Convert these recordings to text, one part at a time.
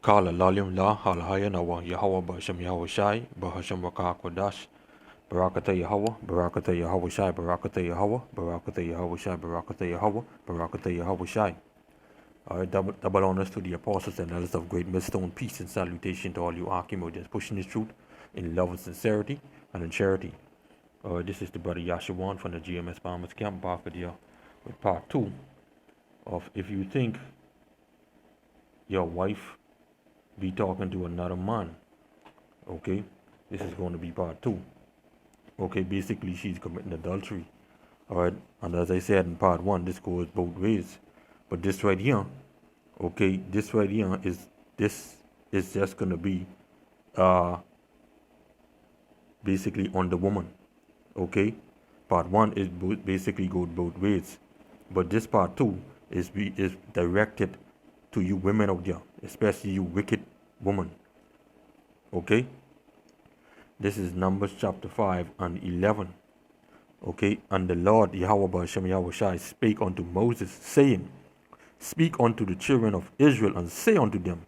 Kala lalim la halhaya nawa Yahweh Basham Yahweh Shai Bahasham Waka Kodash Barakata Yahweh Barakata Yahweh Shai Barakata Yahweh Barakata Yahweh Shai Barakata Yahweh Barakata Yahweh Shai. Alright, double honors to the apostles and elders of great millstone, peace and salutation to all you Archimo just pushing this truth in love and sincerity and in charity. This is the brother YASHAWAN from the GMS Bombers Camp back here with part 2 of if you think your wife be talking to another man. Okay, this is going to be part 2. Okay, basically she's committing adultery. Alright, and as I said in part 1, this goes both ways. But this right here, okay, this right here is just gonna be basically on the woman. Okay, part 1 is basically goes both ways, but this part 2 is directed to you women out there, especially you wicked woman. Okay, this is Numbers chapter 5 and 11. Okay, and the Lord Yahweh B'Shem Yahweh Shai spake unto Moses, saying, Speak unto the children of Israel, and say unto them,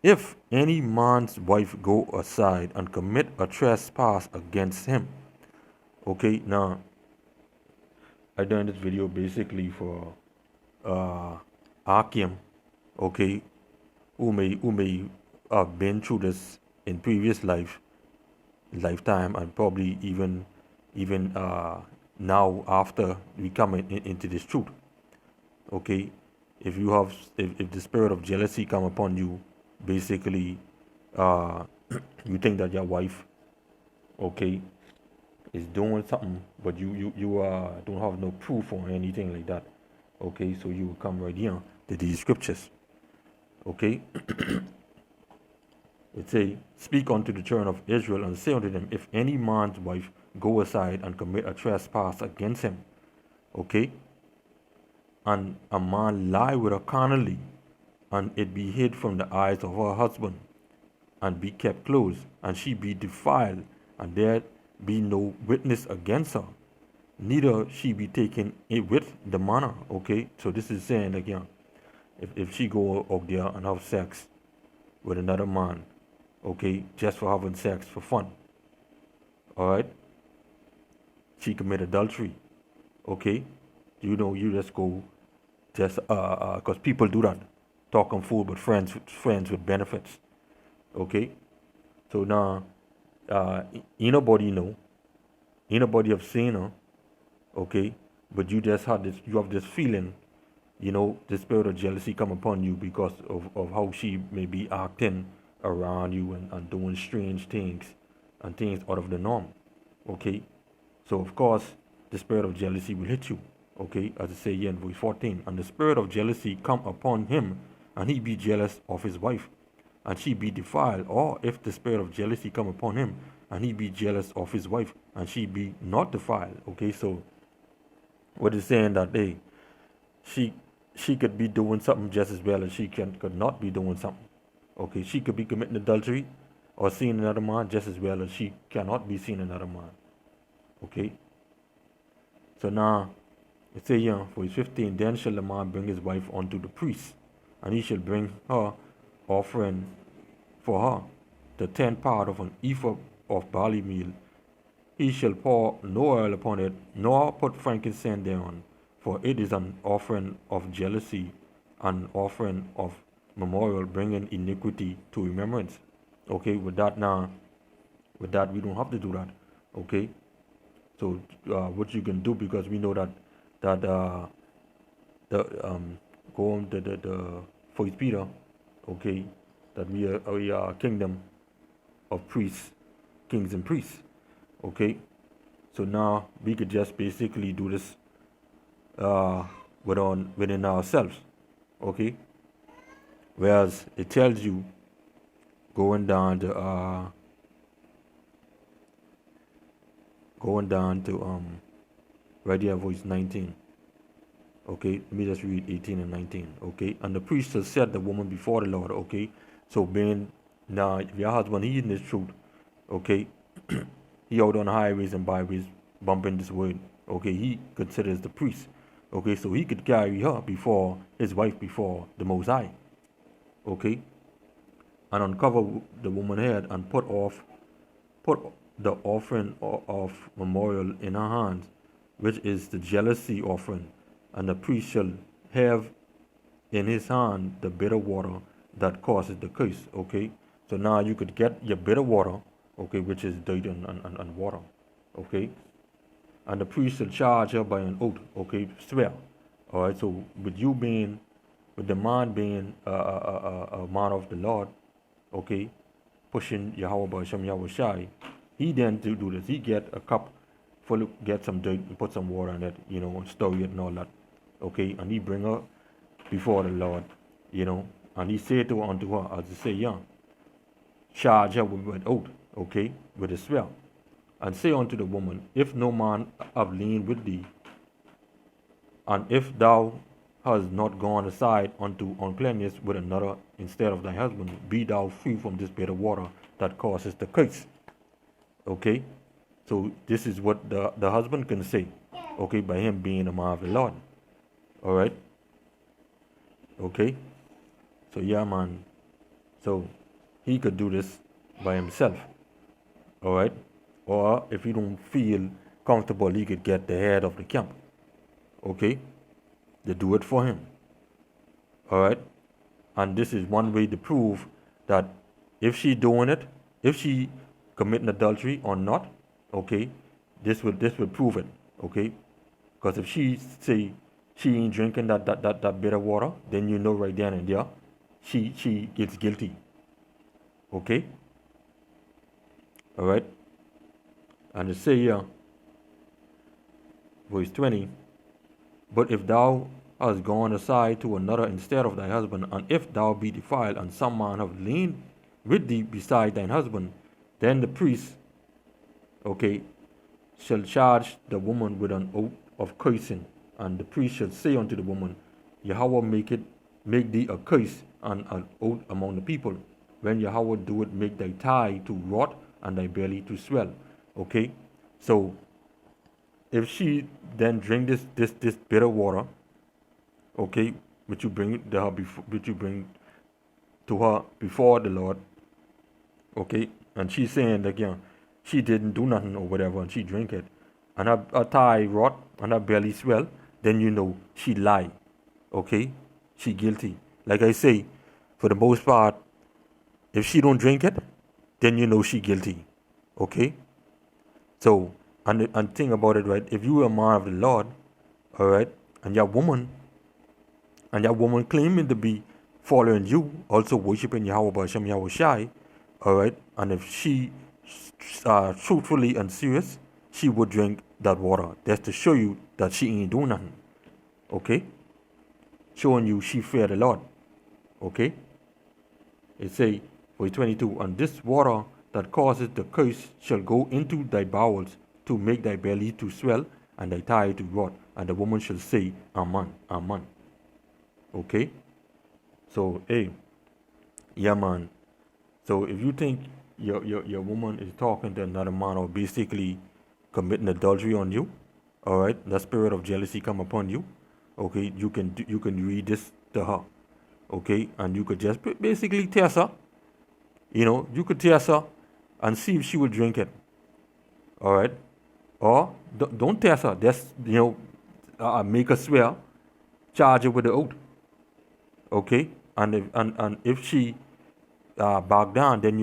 If any man's wife go aside and commit a trespass against him. Okay, now I done this video basically for Akim, okay, who may have been through this in previous lifetime, and probably even now after we come into this truth. Okay, if the spirit of jealousy come upon you, basically you think that your wife, okay, is doing something, but you don't have no proof or anything like that. Okay, so you will come right here to these scriptures. Okay, it say, Speak unto the children of Israel, and say unto them, If any man's wife go aside and commit a trespass against him, okay, and a man lie with her carnally, and it be hid from the eyes of her husband, and be kept close, and she be defiled, and there be no witness against her, neither she be taken with the manner. Okay, so this is saying again, if she go out there and have sex with another man, okay, just for having sex for fun, all right, she commit adultery. Okay, you just go just because people do that, talking fool but friends with benefits. Okay, so now nobody have seen her. Okay, but you have this feeling, the spirit of jealousy come upon you because of how she may be acting around you and doing strange things and things out of the norm. Okay, so of course the spirit of jealousy will hit you. Okay, as I say here in verse 14, and the spirit of jealousy come upon him, and he be jealous of his wife, and she be defiled. Or if the spirit of jealousy come upon him, and he be jealous of his wife, and she be not defiled. Okay, so what is saying that she could be doing something just as well as she could not be doing something. Okay, she could be committing adultery or seeing another man just as well as she cannot be seeing another man. Okay, so now it says here, verse 15, Then shall the man bring his wife unto the priest, and he shall bring her offering for her, the 10th part of an ephah of barley meal. He shall pour no oil upon it, nor put frankincense thereon, for it is an offering of jealousy, an offering of memorial, bringing iniquity to remembrance. Okay, with that we don't have to do that. Okay, so what you can do, because we know that the go on the First Peter, okay, that we are a kingdom of priests, kings and priests. Okay, so now we could just basically do this within ourselves. Okay, whereas it tells you going down to right here, verse 19. Okay, let me just read 18 and 19. Okay, and the priest shall set the woman before the Lord. Okay, so being now if your husband he in this truth, okay, he out on highways and byways bumping this word. Okay, he considers the priest. Okay, so he could carry her before his wife before the Most High. Okay, and uncover the woman's head and put the offering of memorial in her hands, which is the jealousy offering, and the priest shall have in his hand the bitter water that causes the curse. Okay, so now you could get your bitter water, okay, which is dirt and water, okay, and the priest shall charge her by an oath, okay, swear. All right, so with the man being a man of the Lord, okay, pushing Yahweh Basham Yahweh Shai, he then to do this. He get a cup full of, get some dirt and put some water in it, and stir it and all that, okay, and he bring her before the Lord, and he said to her unto her, as he say, yeah, charge her with oath, okay, with a swear, and say unto the woman, if no man have lain with thee, and if thou hast not gone aside unto uncleanness with another instead of thy husband, be thou free from this bitter water that causes the curse. Okay? So this is what the husband can say, okay, by him being a man of the Lord. Alright? Okay? So yeah, man. So he could do this by himself. Alright? Or if he don't feel comfortable, he could get the head of the camp. Okay? They do it for him. Alright? And this is one way to prove that if she doing it, if she committing adultery or not, okay, this would prove it. Okay? Because if she say she ain't drinking that bitter water, then you know right then and there she gets guilty. Okay? Alright? And it say here, verse 20, but if thou hast gone aside to another instead of thy husband, and if thou be defiled, and some man have lain with thee beside thine husband, then the priest, okay, shall charge the woman with an oath of cursing, and the priest shall say unto the woman, Yahweh make thee a curse and an oath among the people. When Yahweh do it, make thy thigh to rot and thy belly to swell. Okay, so if she then drink this bitter water, okay, which you bring to her before the Lord, okay, and she's saying that she didn't do nothing or whatever, and she drink it, and her thigh rot and her belly swell, then you know she lie, okay, she guilty. Like I say, for the most part, if she don't drink it, then you know she guilty, okay. So and think about it, right? If you are a man of the Lord, all right, and your woman claiming to be following you, also worshiping Yahweh B'Hashem Yahweh Shai, all right, and if she truthfully and serious, she would drink that water. That's to show you that she ain't doing nothing, okay? Showing you she fear the Lord, okay? It say, verse 22, and this water that causes the curse shall go into thy bowels to make thy belly to swell and thy thigh to rot, and the woman shall say, Amen, Amen. Okay? So, hey, yeah, man. So if you think your woman is talking to another man or basically committing adultery on you, all right, the spirit of jealousy come upon you, okay, you can read this to her, okay, and you could just basically test her, you could test her and see if she will drink it, all right, or don't test her, just make her swear, charge her with the oath, okay, and if she back down, then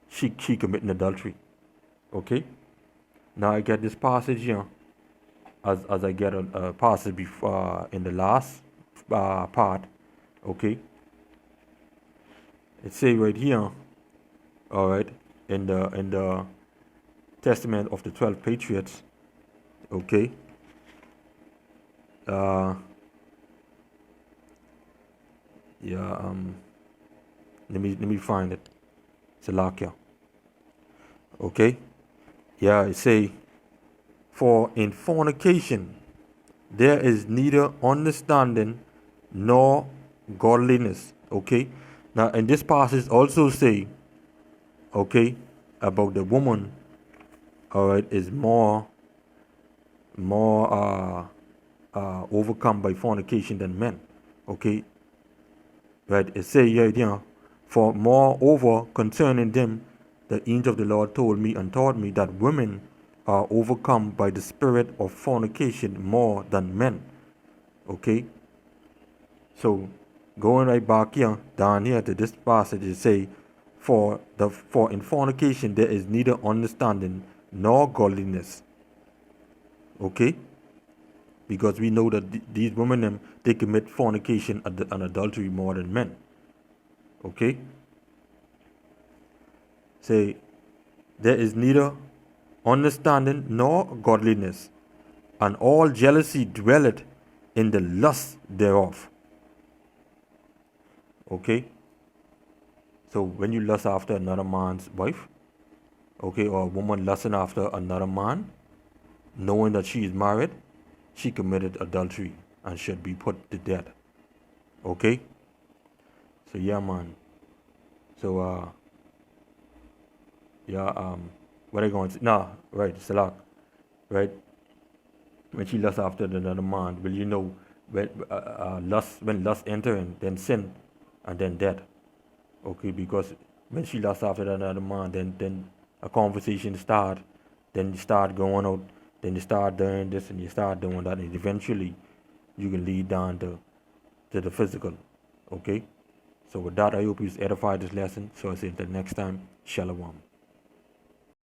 she committing adultery, okay. Now I get this passage here, as I get a passage before in the last part, okay. It say right here, all right, in the Testament of the 12 Patriots, okay. Let me find it. Salakia. Okay. Yeah, it say, for in fornication there is neither understanding nor godliness. Okay. Now, in this passage also say, okay, about the woman, all right, is more overcome by fornication than men. Okay. Right. It say, yeah, For moreover concerning them, the angel of the Lord told me and taught me that women are overcome by the spirit of fornication more than men. Okay? So going right back here, down here to this passage, it say, for in fornication there is neither understanding nor godliness. Okay? Because we know that these women they commit fornication and adultery more than men. Okay? Say, there is neither understanding nor godliness, and all jealousy dwelleth in the lust thereof. Okay? So when you lust after another man's wife, okay, or a woman lusting after another man, knowing that she is married, she committed adultery and should be put to death. Okay? So yeah, man. So what are you going to say? Nah, right, Salak. Right? When she lusts after another man, will you know when lust enter in, then sin and then death. Okay, because when she lusts after another man, then a conversation start, then you start going out, then you start doing this and you start doing that, and eventually you can lead down to the physical. Okay? So with that, I hope you edified this lesson. So I say until next time, Shalom.